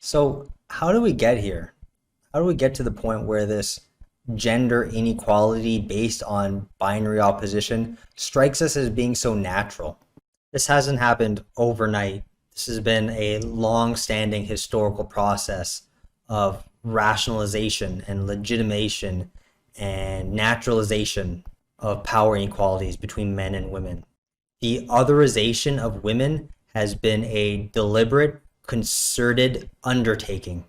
So, how do we get here? How do we get to the point where this gender inequality based on binary opposition strikes us as being so natural? This hasn't happened overnight. This has been a long-standing historical process of rationalization and legitimation and naturalization of power inequalities between men and women. The otherization of women has been a deliberate, concerted undertaking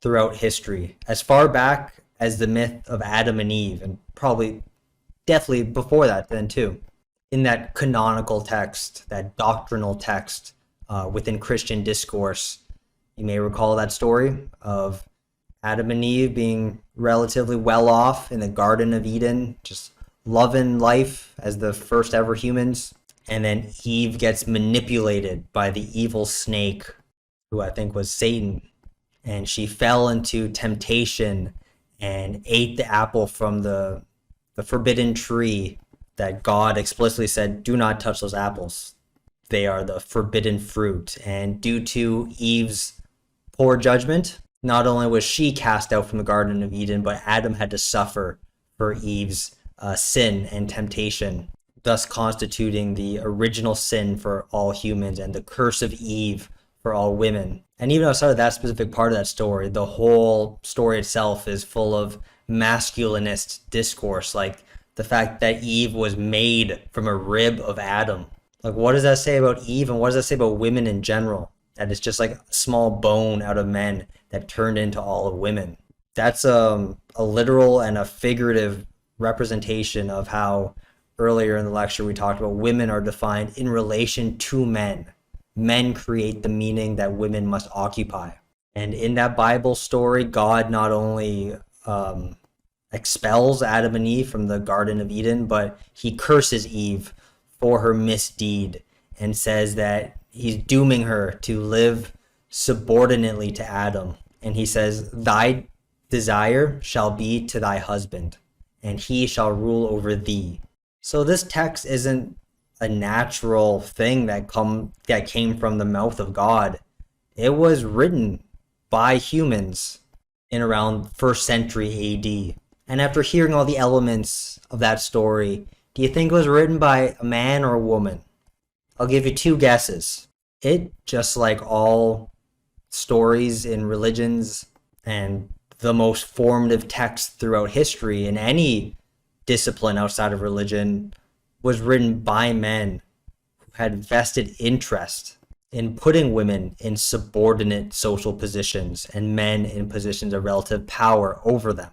throughout history, as far back as the myth of Adam and Eve, and probably definitely before that, then too. In that canonical text, that doctrinal text within Christian discourse, you may recall that story of Adam and Eve being relatively well off in the Garden of Eden, just loving life as the first ever humans. And then Eve gets manipulated by the evil snake, who I think was Satan. And she fell into temptation and ate the apple from the forbidden tree that God explicitly said, do not touch those apples. They are the forbidden fruit. And due to Eve's poor judgment, not only was she cast out from the Garden of Eden, but Adam had to suffer for Eve's sin and temptation, thus constituting the original sin for all humans and the curse of Eve for all women. And even outside of that specific part of that story, the whole story itself is full of masculinist discourse, like the fact that Eve was made from a rib of Adam. Like, what does that say about Eve, and what does that say about women in general? That it's just like a small bone out of men that turned into all of women. That's a literal and a figurative representation of how earlier in the lecture we talked about women are defined in relation to men. Men create the meaning that women must occupy. And in that Bible story, God not only expels Adam and Eve from the Garden of Eden, but he curses Eve for her misdeed and says that he's dooming her to live subordinately to Adam. And he says, thy desire shall be to thy husband, and he shall rule over thee. So this text isn't a natural thing that came from the mouth of God. It was written by humans in around 1st century AD. And after hearing all the elements of that story, do you think it was written by a man or a woman? I'll give you two guesses. It, just like all stories in religions and the most formative text throughout history in any discipline outside of religion, was written by men who had vested interest in putting women in subordinate social positions and men in positions of relative power over them.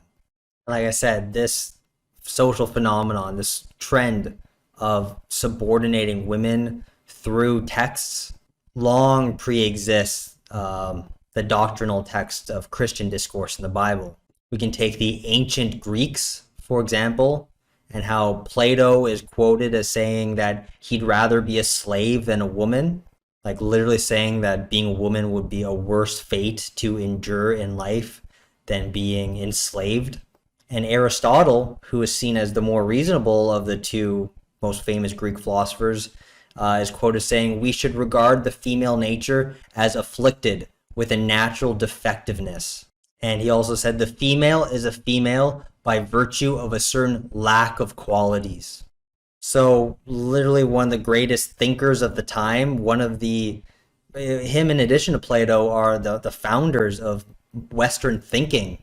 Like I said, this social phenomenon, this trend of subordinating women through texts, long pre-exists the doctrinal text of Christian discourse in the Bible. We can take the ancient Greeks, for example, and how Plato is quoted as saying that he'd rather be a slave than a woman, like literally saying that being a woman would be a worse fate to endure in life than being enslaved. And Aristotle, who is seen as the more reasonable of the two most famous Greek philosophers, is quoted saying, we should regard the female nature as afflicted with a natural defectiveness. And he also said the female is a female by virtue of a certain lack of qualities. So literally one of the greatest thinkers of the time, him in addition to Plato are the founders of Western thinking,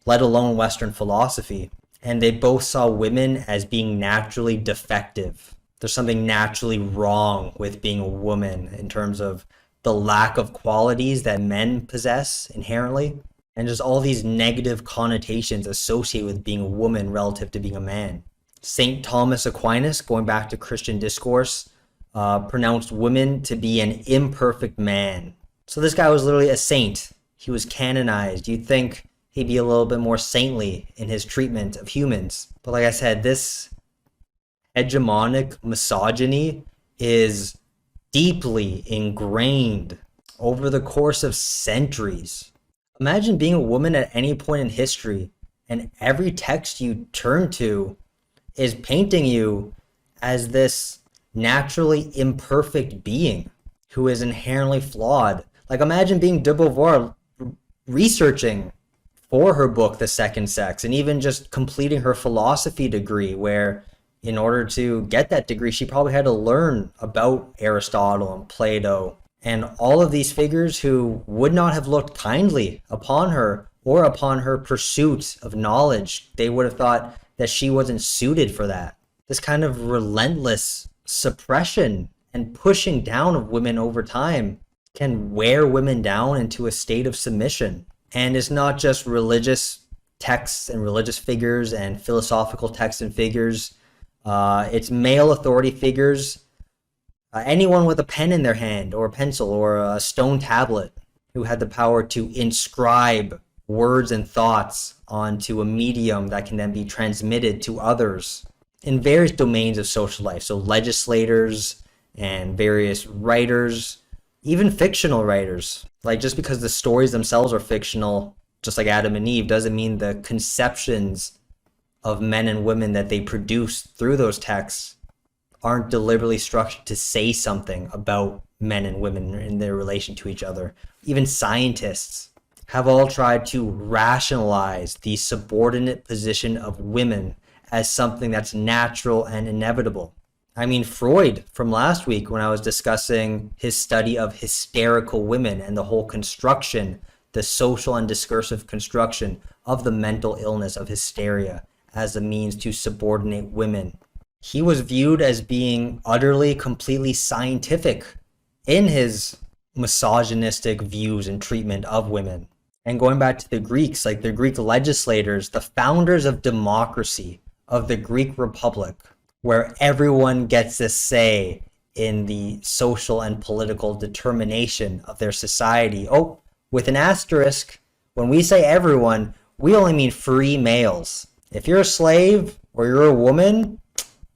let alone Western philosophy. And they both saw women as being naturally defective. There's something naturally wrong with being a woman in terms of the lack of qualities that men possess inherently, and just all these negative connotations associated with being a woman relative to being a man. St. Thomas Aquinas, going back to Christian discourse, pronounced women to be an imperfect man. So this guy was literally a saint. He was canonized. You'd think he'd be a little bit more saintly in his treatment of humans. But like I said, this hegemonic misogyny is deeply ingrained over the course of centuries. Imagine being a woman at any point in history, and every text you turn to is painting you as this naturally imperfect being who is inherently flawed. Like, imagine being de Beauvoir researching for her book, The Second Sex, and even just completing her philosophy degree, where in order to get that degree, she probably had to learn about Aristotle and Plato and all of these figures who would not have looked kindly upon her or upon her pursuit of knowledge. They would have thought that she wasn't suited for that. This kind of relentless suppression and pushing down of women over time can wear women down into a state of submission. And it's not just religious texts and religious figures and philosophical texts and figures. It's male authority figures. Anyone with a pen in their hand or a pencil or a stone tablet who had the power to inscribe words and thoughts onto a medium that can then be transmitted to others in various domains of social life. So legislators and various writers, even fictional writers. Like, just because the stories themselves are fictional, just like Adam and Eve, doesn't mean the conceptions of men and women that they produce through those texts aren't deliberately structured to say something about men and women in their relation to each other. Even scientists have all tried to rationalize the subordinate position of women as something that's natural and inevitable. I mean, Freud from last week, when I was discussing his study of hysterical women and the whole construction, the social and discursive construction of the mental illness of hysteria as a means to subordinate women. He was viewed as being utterly, completely scientific in his misogynistic views and treatment of women. And going back to the Greeks, like the Greek legislators, the founders of democracy, of the Greek Republic, where everyone gets a say in the social and political determination of their society. Oh, with an asterisk, when we say everyone, we only mean free males. If you're a slave or you're a woman,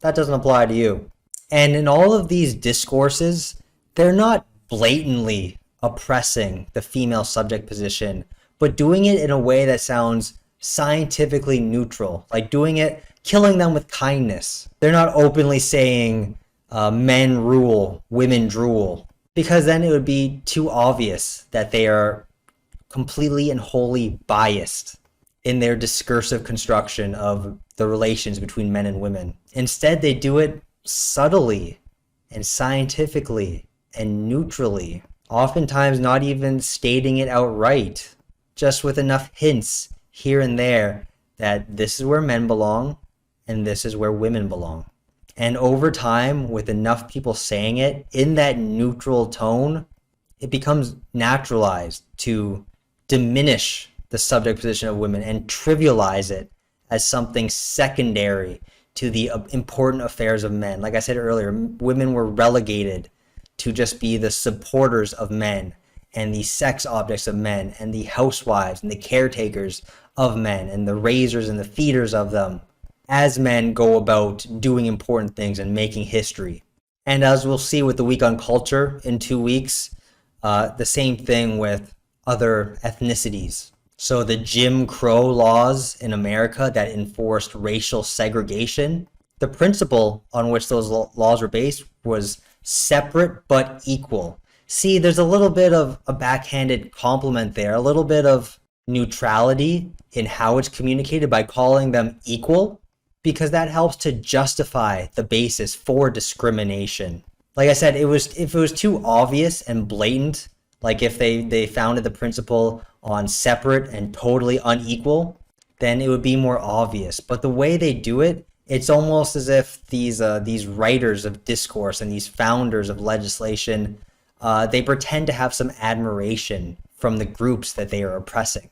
that doesn't apply to you. And in all of these discourses, they're not blatantly oppressing the female subject position, but doing it in a way that sounds scientifically neutral, like doing it, killing them with kindness. They're not openly saying men rule, women drool, because then it would be too obvious that they are completely and wholly biased in their discursive construction of the relations between men and women. Instead, they do it subtly and scientifically and neutrally, oftentimes not even stating it outright, just with enough hints here and there that this is where men belong and this is where women belong. And over time, with enough people saying it in that neutral tone, it becomes naturalized to diminish the subject position of women and trivialize it as something secondary to the important affairs of men. Like I said earlier, women were relegated to just be the supporters of men and the sex objects of men and the housewives and the caretakers of men and the raisers and the feeders of them as men go about doing important things and making history. And as we'll see with the Week on Culture in 2 weeks, the same thing with other ethnicities. So the Jim Crow laws in America that enforced racial segregation, the principle on which those laws were based was separate but equal. See, there's a little bit of a backhanded compliment there, a little bit of neutrality in how it's communicated by calling them equal, because that helps to justify the basis for discrimination. Like I said, if it was too obvious and blatant, like if they founded the principle on separate and totally unequal, then it would be more obvious. But the way they do it, it's almost as if these writers of discourse and these founders of legislation, they pretend to have some admiration from the groups that they are oppressing,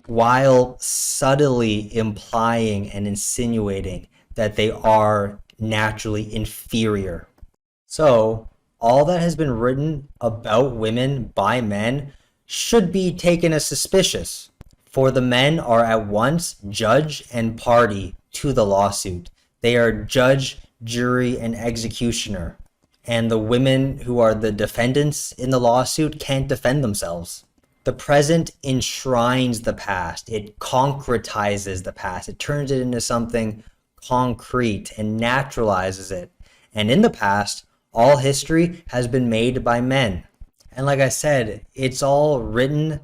while subtly implying and insinuating that they are naturally inferior. So, all that has been written about women by men should be taken as suspicious, for the men are at once judge and party to the lawsuit. They are judge, jury, and executioner, and the women who are the defendants in the lawsuit can't defend themselves. The present enshrines the past. It concretizes the past. It turns it into something concrete and naturalizes it. And in the past, all history has been made by men. And like I said, it's all written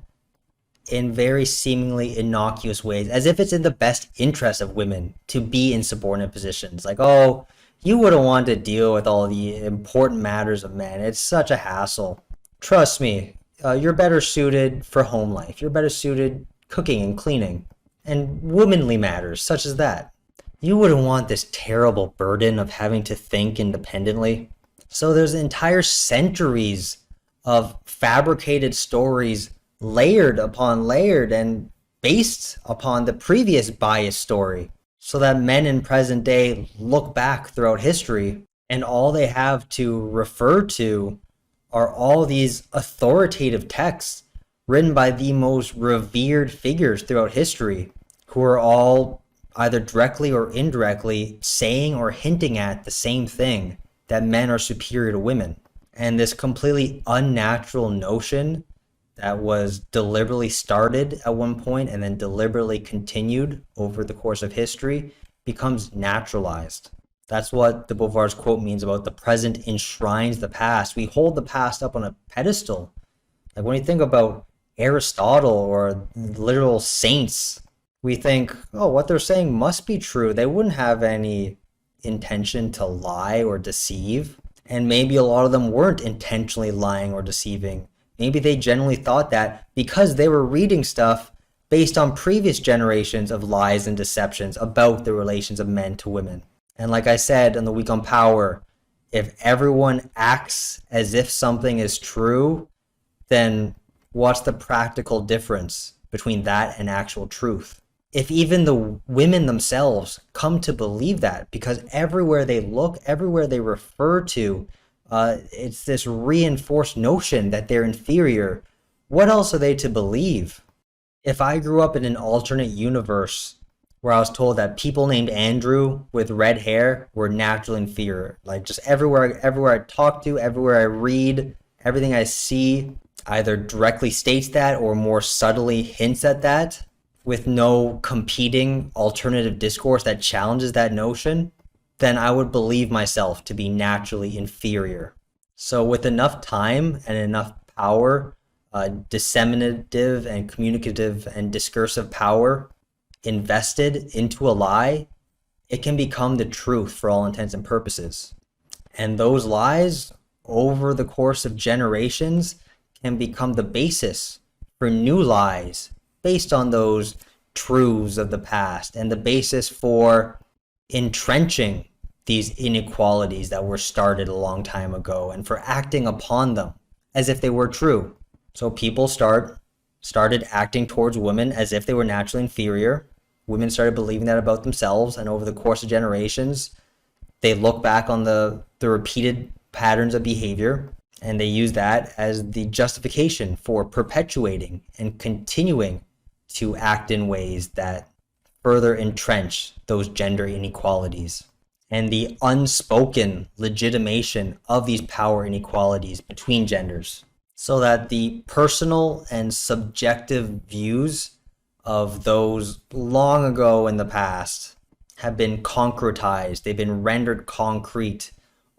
in very seemingly innocuous ways, as if it's in the best interest of women to be in subordinate positions. Like, oh, you wouldn't want to deal with all the important matters of men. It's such a hassle. Trust me, you're better suited for home life. You're better suited cooking and cleaning and womanly matters such as that. You wouldn't want this terrible burden of having to think independently. So there's entire centuries of fabricated stories layered upon layered and based upon the previous biased story, so that men in present day look back throughout history and all they have to refer to are all these authoritative texts written by the most revered figures throughout history, who are all either directly or indirectly saying or hinting at the same thing, that men are superior to women. And this completely unnatural notion that was deliberately started at one point and then deliberately continued over the course of history becomes naturalized. That's what de Beauvoir's quote means about the present enshrines the past. We hold the past up on a pedestal. Like when you think about Aristotle or literal saints, we think, oh, what they're saying must be true. They wouldn't have any intention to lie or deceive. And maybe a lot of them weren't intentionally lying or deceiving. Maybe they genuinely thought that because they were reading stuff based on previous generations of lies and deceptions about the relations of men to women. And like I said in the week on power, if everyone acts as if something is true, then what's the practical difference between that and actual truth? If even the women themselves come to believe that, because everywhere they look, everywhere they refer to, it's this reinforced notion that they're inferior, what else are they to believe? If I grew up in an alternate universe where I was told that people named Andrew with red hair were naturally inferior, like just everywhere I talk to, everywhere I read, everything I see either directly states that or more subtly hints at that, with no competing alternative discourse that challenges that notion, then I would believe myself to be naturally inferior. So with enough time and enough power, disseminative and communicative and discursive power invested into a lie, it can become the truth for all intents and purposes. And those lies, over the course of generations, can become the basis for new lies based on those truths of the past, and the basis for entrenching these inequalities that were started a long time ago and for acting upon them as if they were true. So people started acting towards women as if they were naturally inferior. Women started believing that about themselves, and over the course of generations, they look back on the repeated patterns of behavior, and they use that as the justification for perpetuating and continuing to act in ways that further entrench those gender inequalities and the unspoken legitimation of these power inequalities between genders, so that the personal and subjective views of those long ago in the past have been concretized. They've been rendered concrete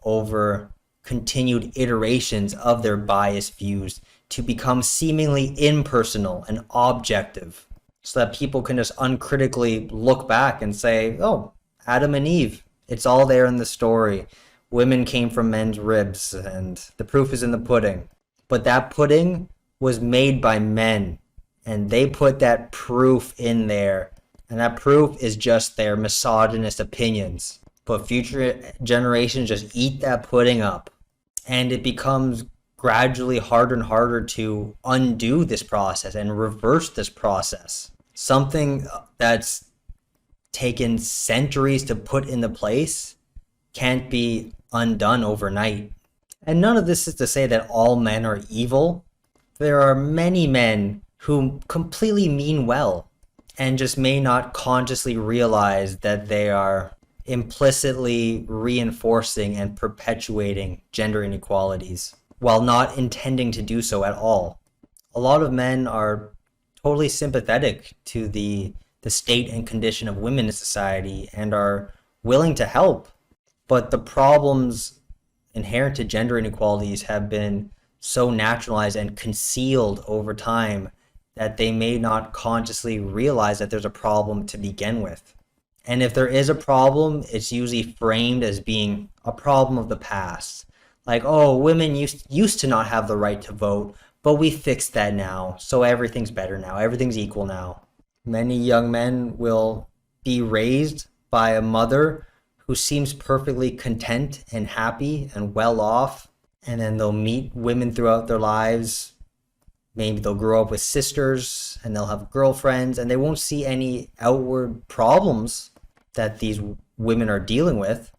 over continued iterations of their biased views to become seemingly impersonal and objective, so that people can just uncritically look back and say, oh, Adam and Eve, it's all there in the story. Women came from men's ribs, and the proof is in the pudding. But that pudding was made by men, and they put that proof in there, and that proof is just their misogynist opinions. But future generations just eat that pudding up, and it becomes gradually harder and harder to undo this process and reverse this process. Something that's taken centuries to put into place can't be undone overnight. And none of this is to say that all men are evil. There are many men who completely mean well and just may not consciously realize that they are implicitly reinforcing and perpetuating gender inequalities while not intending to do so at all. A lot of men are totally sympathetic to the state and condition of women in society and are willing to help, but the problems inherent to gender inequalities have been so naturalized and concealed over time that they may not consciously realize that there's a problem to begin with. And if there is a problem, it's usually framed as being a problem of the past. Like, oh, women used to not have the right to vote, but we fixed that now, so everything's better now, everything's equal now. Many young men will be raised by a mother who seems perfectly content and happy and well off, and then they'll meet women throughout their lives. Maybe they'll grow up with sisters and they'll have girlfriends, and they won't see any outward problems that these women are dealing with.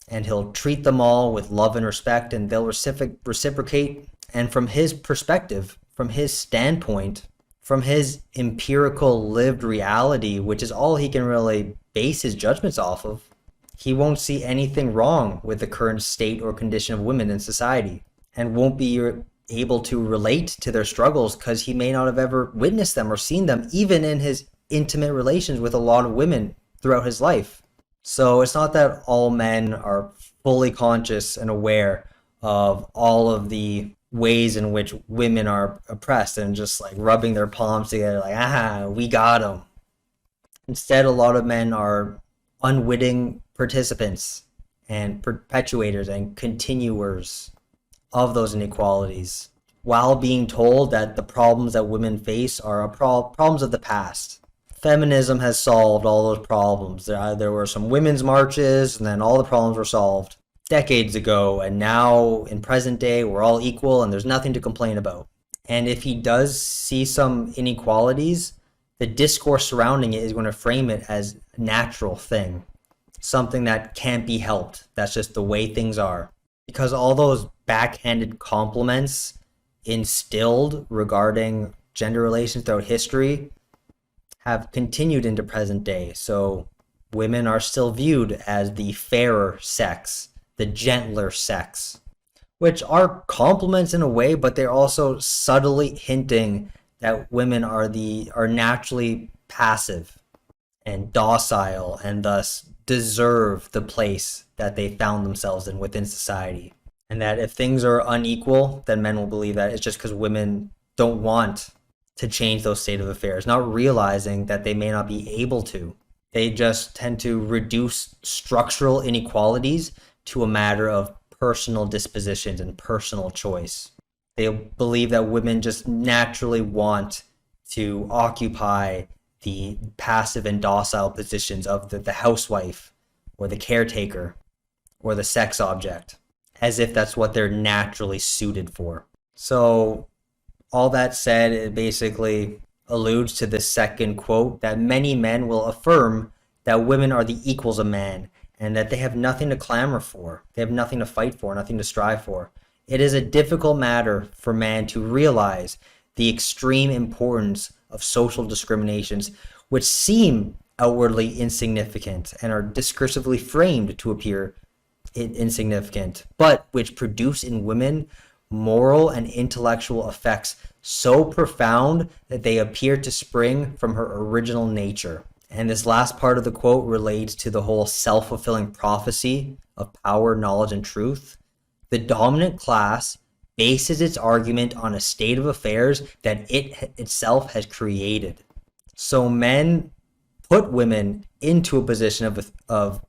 And he'll treat them all with love and respect, and they'll reciprocate. And from his perspective, from his standpoint, from his empirical lived reality, which is all he can really base his judgments off of, he won't see anything wrong with the current state or condition of women in society, and won't be able to relate to their struggles because he may not have ever witnessed them or seen them, even in his intimate relations with a lot of women throughout his life. So it's not that all men are fully conscious and aware of all of the ways in which women are oppressed and just like rubbing their palms together like, ah, we got them. Instead, a lot of men are unwitting participants and perpetuators and continuers of those inequalities, while being told that the problems that women face are problems of the past. Feminism has solved all those problems. There were some women's marches, and then all the problems were solved decades ago, and now in present day we're all equal and there's nothing to complain about. And if he does see some inequalities, the discourse surrounding it is going to frame it as a natural thing, something that can't be helped. That's just the way things are. Because all those backhanded compliments instilled regarding gender relations throughout history have continued into present day. So women are still viewed as the fairer sex, the gentler sex, which are compliments in a way, but they're also subtly hinting that women are naturally passive and docile, and thus deserve the place that they found themselves in within society. And that if things are unequal, then men will believe that it's just because women don't want to change those state of affairs, not realizing that they may not be able to. They just tend to reduce structural inequalities to a matter of personal dispositions and personal choice. They believe that women just naturally want to occupy the passive and docile positions of the housewife or the caretaker or the sex object, as if that's what they're naturally suited for. So all that said, it basically alludes to the second quote, that many men will affirm that women are the equals of man and that they have nothing to clamor for. They have nothing to fight for, nothing to strive for. It is a difficult matter for man to realize the extreme importance of social discriminations, which seem outwardly insignificant and are discursively framed to appear insignificant, but which produce in women moral and intellectual effects so profound that they appear to spring from her original nature. And this last part of the quote relates to the whole self-fulfilling prophecy of power, knowledge, and truth. The dominant class bases its argument on a state of affairs that it itself has created. So men put women into a position of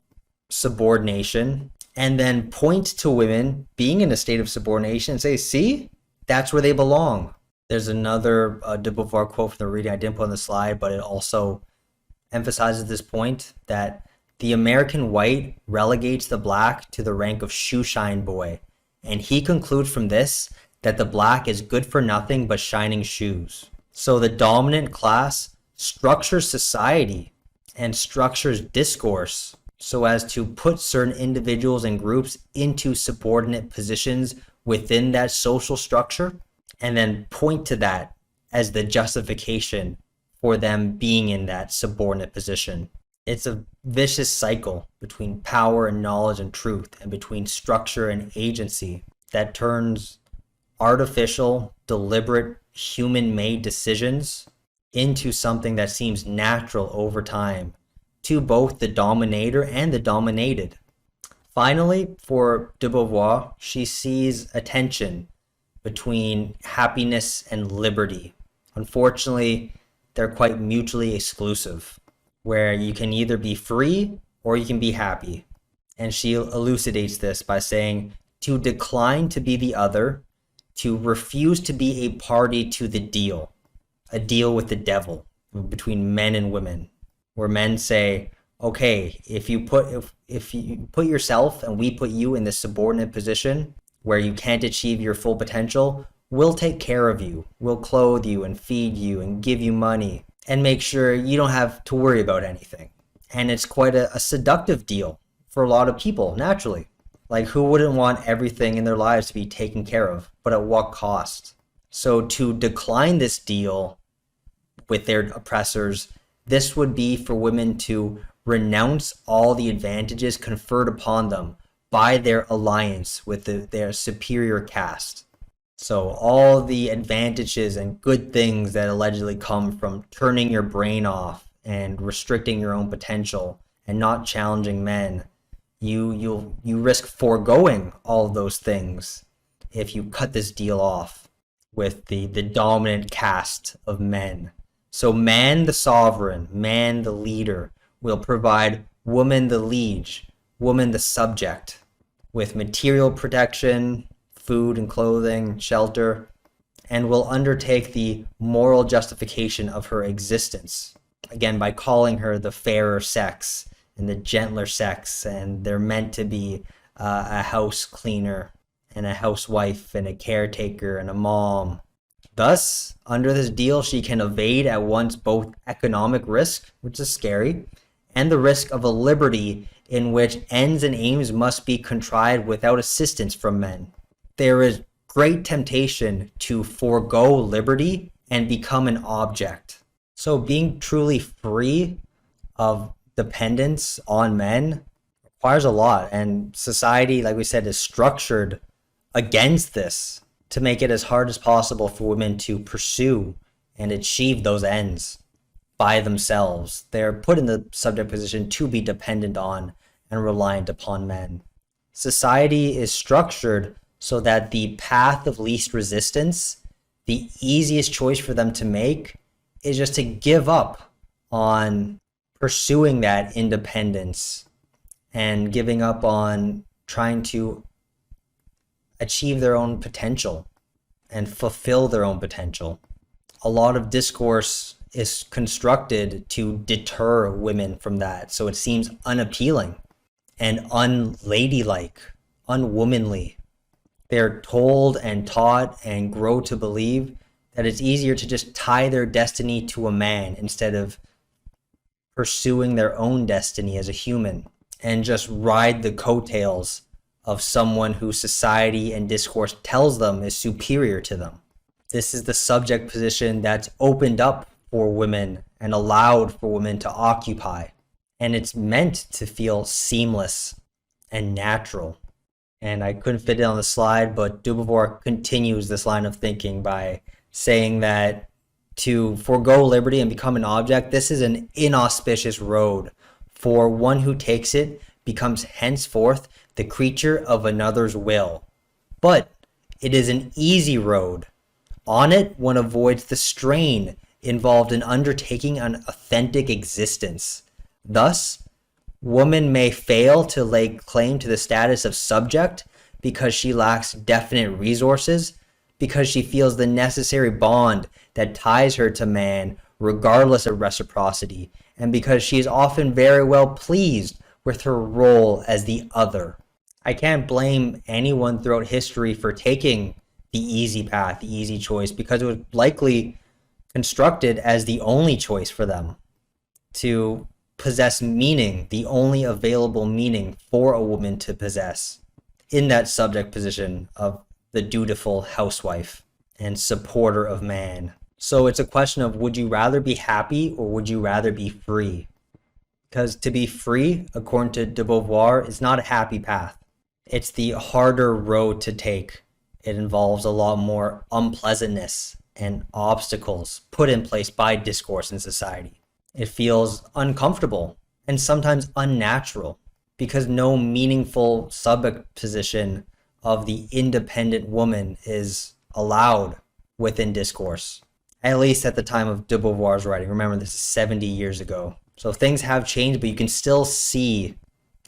subordination, and then point to women being in a state of subordination and say, see, that's where they belong. There's another de Beauvoir quote from the reading I didn't put on the slide, but it also emphasizes this point, that the American white relegates the black to the rank of shoeshine boy. And he concludes from this that the black is good for nothing but shining shoes. So the dominant class structures society and structures discourse so as to put certain individuals and groups into subordinate positions within that social structure, and then point to that as the justification for them being in that subordinate position. It's a vicious cycle between power and knowledge and truth, and between structure and agency, that turns artificial, deliberate, human-made decisions into something that seems natural over time to both the dominator and the dominated. Finally, for de Beauvoir, she sees a tension between happiness and liberty Unfortunately, they're quite mutually exclusive, where you can either be free or you can be happy. And she elucidates this by saying to decline to be the other, to refuse to be a party to the deal, a deal with the devil between men and women, where men say, okay, if you put yourself and we put you in this subordinate position where you can't achieve your full potential, we'll take care of you. We'll clothe you and feed you and give you money and make sure you don't have to worry about anything. And it's quite a seductive deal for a lot of people, naturally. Like, who wouldn't want everything in their lives to be taken care of, but at what cost? So to decline this deal with their oppressors, this would be for women to renounce all the advantages conferred upon them by their alliance with their superior caste. So all the advantages and good things that allegedly come from turning your brain off and restricting your own potential and not challenging men, you risk foregoing all of those things if you cut this deal off with the dominant caste of men. So man the sovereign, man the leader, will provide woman the liege, woman the subject, with material protection, food and clothing, shelter, and will undertake the moral justification of her existence, again by calling her the fairer sex and the gentler sex, and they're meant to be a house cleaner and a housewife and a caretaker and a mom. Thus, under this deal, she can evade at once both economic risk, which is scary, and the risk of a liberty in which ends and aims must be contrived without assistance from men. There is great temptation to forego liberty and become an object. So being truly free of dependence on men requires a lot, and society, like we said, is structured against this to make it as hard as possible for women to pursue and achieve those ends by themselves. They're put in the subject position to be dependent on and reliant upon men. Society is structured so that the path of least resistance, the easiest choice for them to make, is just to give up on pursuing that independence and giving up on trying to achieve their own potential and fulfill their own potential. A lot of discourse is constructed to deter women from that, so it seems unappealing and unladylike, unwomanly. They're told and taught and grow to believe that it's easier to just tie their destiny to a man instead of pursuing their own destiny as a human and just ride the coattails of someone who society and discourse tells them is superior to them. This is the subject position that's opened up for women and allowed for women to occupy. And it's meant to feel seamless and natural. And I couldn't fit it on the slide, but de Beauvoir continues this line of thinking by saying that to forego liberty and become an object, this is an inauspicious road, for one who takes it becomes henceforth the creature of another's will. But it is an easy road. On it, one avoids the strain involved in undertaking an authentic existence. Thus, woman may fail to lay claim to the status of subject because she lacks definite resources, because she feels the necessary bond that ties her to man regardless of reciprocity, and because she is often very well pleased with her role as the other. I can't blame anyone throughout history for taking the easy path, the easy choice, because it was likely constructed as the only choice for them to possess meaning, the only available meaning for a woman to possess in that subject position of the dutiful housewife and supporter of man. So it's a question of, would you rather be happy or would you rather be free? Because to be free, according to de Beauvoir, is not a happy path. It's the harder road to take. It involves a lot more unpleasantness and obstacles put in place by discourse in society. It feels uncomfortable and sometimes unnatural because no meaningful subject position of the independent woman is allowed within discourse. at least at the time of de Beauvoir's writing. Remember, this is 70 years ago. So things have changed, but you can still see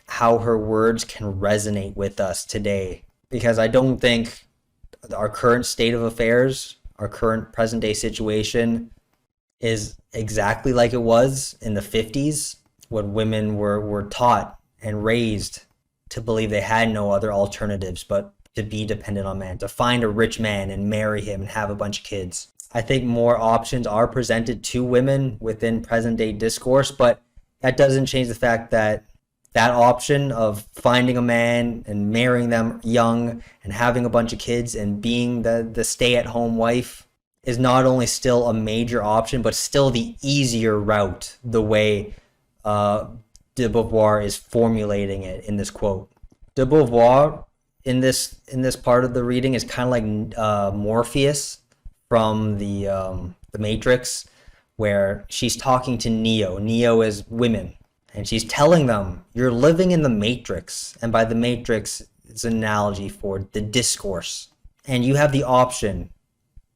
how her words can resonate with us today. Because I don't think our current state of affairs, our current present day situation is exactly like it was in the 50s when women were taught and raised to believe they had no other alternatives but to be dependent on men, to find a rich man and marry him and have a bunch of kids. I think more options are presented to women within present day discourse, but that doesn't change the fact that that option of finding a man and marrying them young and having a bunch of kids and being the stay-at-home wife is not only still a major option, but still the easier route, the way de Beauvoir is formulating it in this quote. De Beauvoir in this part of the reading is kind of like Morpheus from the Matrix, where she's talking to Neo. Neo is women, and she's telling them, you're living in the Matrix. And by the Matrix, it's an analogy for the discourse. And you have the option.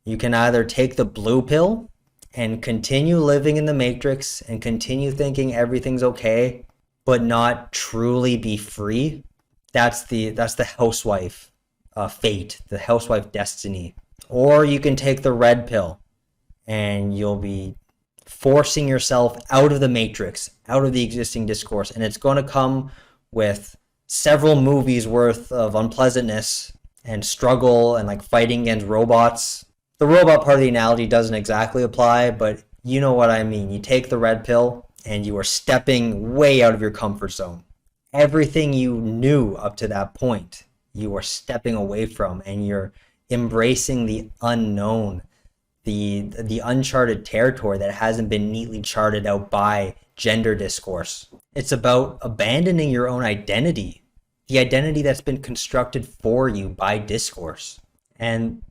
You can either take the blue pill and continue living in the Matrix and continue thinking everything's okay, but not truly be free. That's the housewife fate, the housewife destiny. Or you can take the red pill and you'll be forcing yourself out of the Matrix, out of the existing discourse. And it's going to come with several movies worth of unpleasantness and struggle and like fighting against robots. The robot part of the analogy doesn't exactly apply, but you know what I mean. You take the red pill and you are stepping way out of your comfort zone. Everything you knew up to that point, you are stepping away from, and you're embracing the unknown, the uncharted territory that hasn't been neatly charted out by gender discourse. It's about abandoning your own identity, the identity that's been constructed for you by discourse. And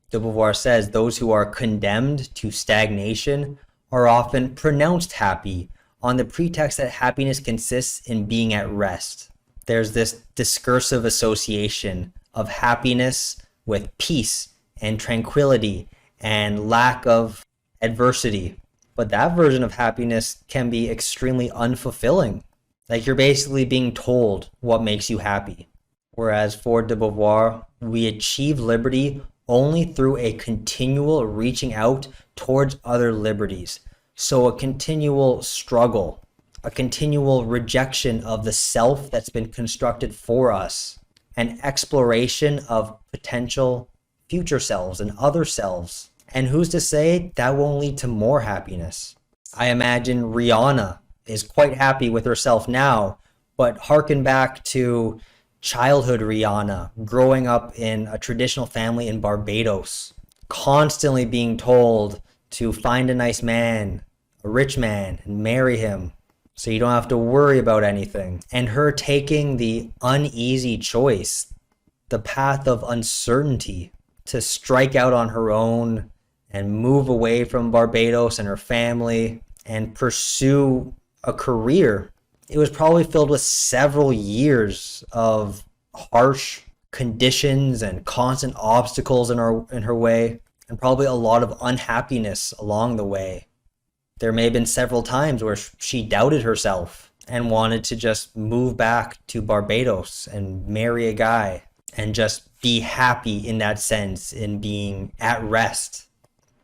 de Beauvoir says those who are condemned to stagnation are often pronounced happy on the pretext that happiness consists in being at rest. There's this discursive association of happiness with peace and tranquility and lack of adversity. But that version of happiness can be extremely unfulfilling. Like, you're basically being told what makes you happy. Whereas for de Beauvoir, we achieve liberty only through a continual reaching out towards other liberties. So a continual struggle, a continual rejection of the self that's been constructed for us, an exploration of potential future selves and other selves. And who's to say that won't lead to more happiness? I imagine Rihanna is quite happy with herself now, but harken back to childhood Rihanna, growing up in a traditional family in Barbados, constantly being told to find a nice man, a rich man, and marry him so you don't have to worry about anything. And her taking the uneasy choice, the path of uncertainty, to strike out on her own and move away from Barbados and her family and pursue a career. It was probably filled with several years of harsh conditions and constant obstacles in her way, and probably a lot of unhappiness along the way. There may have been several times where she doubted herself and wanted to just move back to Barbados and marry a guy and just be happy in that sense, in being at rest.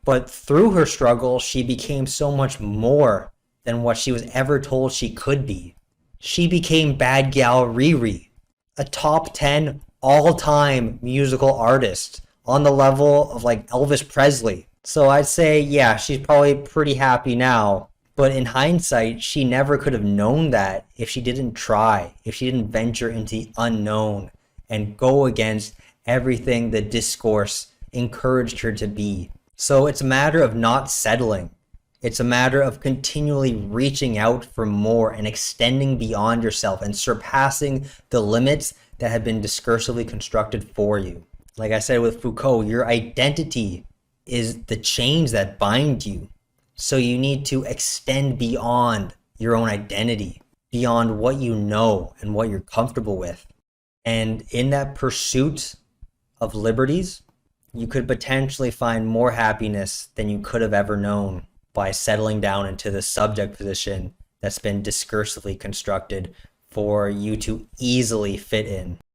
But through her struggle, she became so much more than what she was ever told she could be. She became Bad Gal Riri, a top 10 all-time musical artist on the level of like Elvis Presley. So I'd say, yeah, she's probably pretty happy now. But in hindsight, she never could have known that if she didn't try, if she didn't venture into the unknown and go against everything the discourse encouraged her to be. So it's a matter of not settling. It's a matter of continually reaching out for more and extending beyond yourself and surpassing the limits that have been discursively constructed for you. Like I said with Foucault, your identity is the chains that bind you. So you need to extend beyond your own identity, beyond what you know and what you're comfortable with. And in that pursuit of liberties, you could potentially find more happiness than you could have ever known by settling down into the subject position that's been discursively constructed for you to easily fit in.